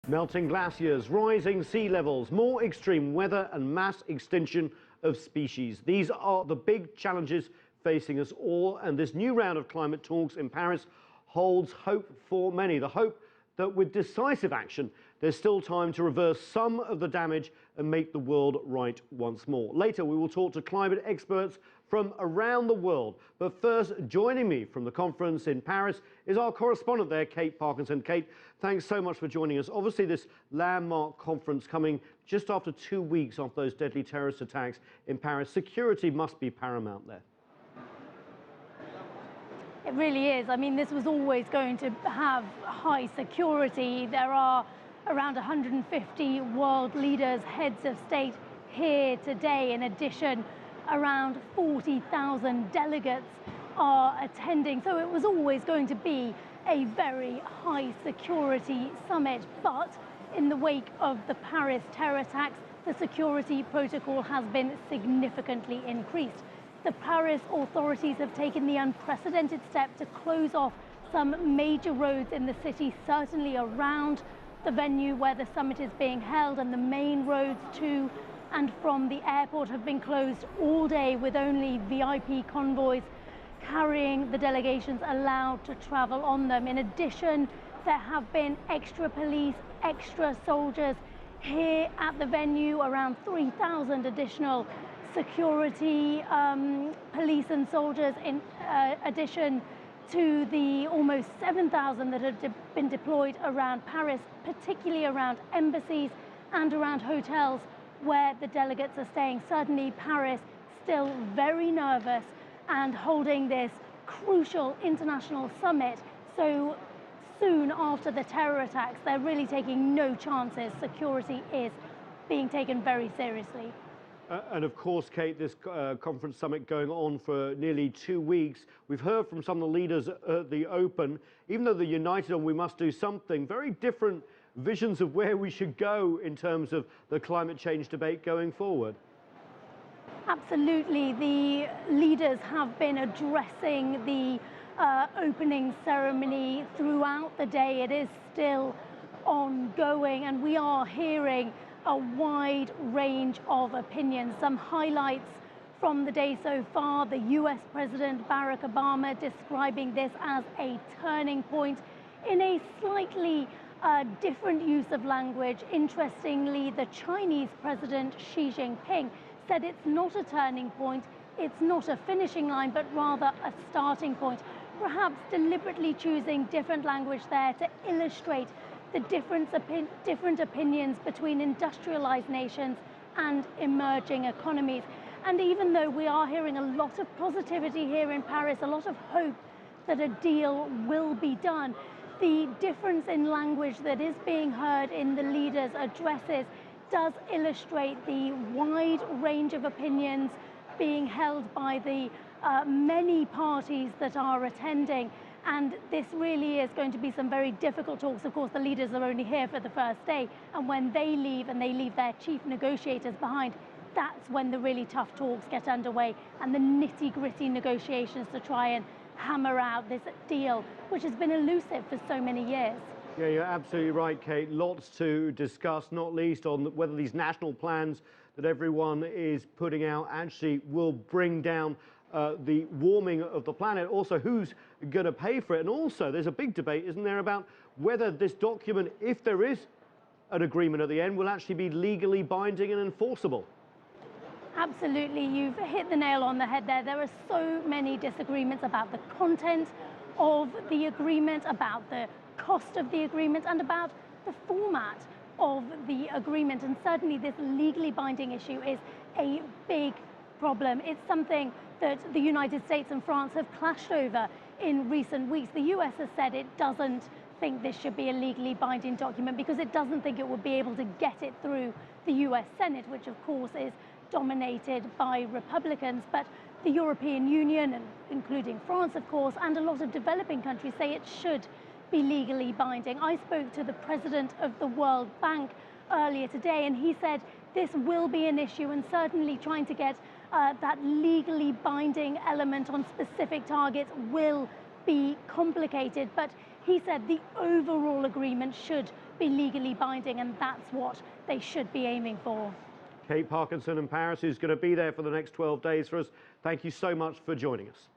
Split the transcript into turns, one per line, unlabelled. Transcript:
Melting glaciers, rising sea levels, more extreme weather and mass extinction of species. These are the big challenges facing us all, and this new round of climate talks in Paris holds hope for many. The hope that with decisive action, there's still time to reverse some of the damage and make the world right once more. Later, we will talk to climate experts from around the world. But first, joining me from the conference in Paris is our correspondent there, Kate Parkinson. Kate, thanks so much for joining us. Obviously, this landmark conference coming just after 2 weeks after those deadly terrorist attacks in Paris. Security must be paramount there.
It really is. I mean, this was always going to have high security. There are around 150 world leaders, heads of state here today. In addition, around 40,000 delegates are attending. So it was always going to be a very high security summit. But in the wake of the Paris terror attacks, the security protocol has been significantly increased. The Paris authorities have taken the unprecedented step to close off some major roads in the city, certainly around the venue where the summit is being held, and the main roads to and from the airport have been closed all day, with only VIP convoys carrying the delegations allowed to travel on them. In addition, there have been extra police, extra soldiers here at the venue, around 3,000 additional security police and soldiers in addition to the almost 7,000 that have been deployed around Paris, particularly around embassies and around hotels where the delegates are staying. Certainly Paris still very nervous and holding this crucial international summit so soon after the terror attacks. They're really taking no chances. Security is being taken very seriously.
And of course, Kate, this conference summit going on for nearly 2 weeks. We've heard from some of the leaders at the Open, even though they're united on we must do something, very different visions of where we should go in terms of the climate change debate going forward.
Absolutely. The leaders have been addressing the opening ceremony throughout the day. It is still ongoing, and we are hearing a wide range of opinions. Some highlights from the day so far: the US President Barack Obama describing this as a turning point in a slightly different use of language. Interestingly, the Chinese President Xi Jinping said it's not a turning point, it's not a finishing line, but rather a starting point, perhaps deliberately choosing different language there to illustrate the different opinions between industrialized nations and emerging economies. And even though we are hearing a lot of positivity here in Paris, a lot of hope that a deal will be done, the difference in language that is being heard in the leaders' addresses does illustrate the wide range of opinions being held by the many parties that are attending. And this really is going to be some very difficult talks. Of course, the leaders are only here for the first day, and when they leave and they leave their chief negotiators behind, that's when the really tough talks get underway and the nitty-gritty negotiations to try and hammer out this deal, which has been elusive for so many years.
Yeah, you're absolutely right, Kate. Lots to discuss, not least on whether these national plans that everyone is putting out actually will bring down the warming of the planet. Also, who's going to pay for it? And also, there's a big debate, isn't there, about whether this document, if there is an agreement at the end, will actually be legally binding and enforceable.
Absolutely, you've hit the nail on the head there. There are so many disagreements about the content of the agreement, about the cost of the agreement, and about the format of the agreement. And certainly this legally binding issue is a big problem. It's something that the United States and France have clashed over in recent weeks. The US has said it doesn't think this should be a legally binding document because it doesn't think it would be able to get it through the US Senate, which of course is dominated by Republicans. But the European Union, and including France of course, and a lot of developing countries say it should be legally binding. I spoke to the president of the World Bank earlier today, and he said this will be an issue, and certainly trying to get that legally binding element on specific targets will be complicated. But he said the overall agreement should be legally binding, and that's what they should be aiming for.
Kate Parkinson in Paris, who's going to be there for the next 12 days for us. Thank you so much for joining us.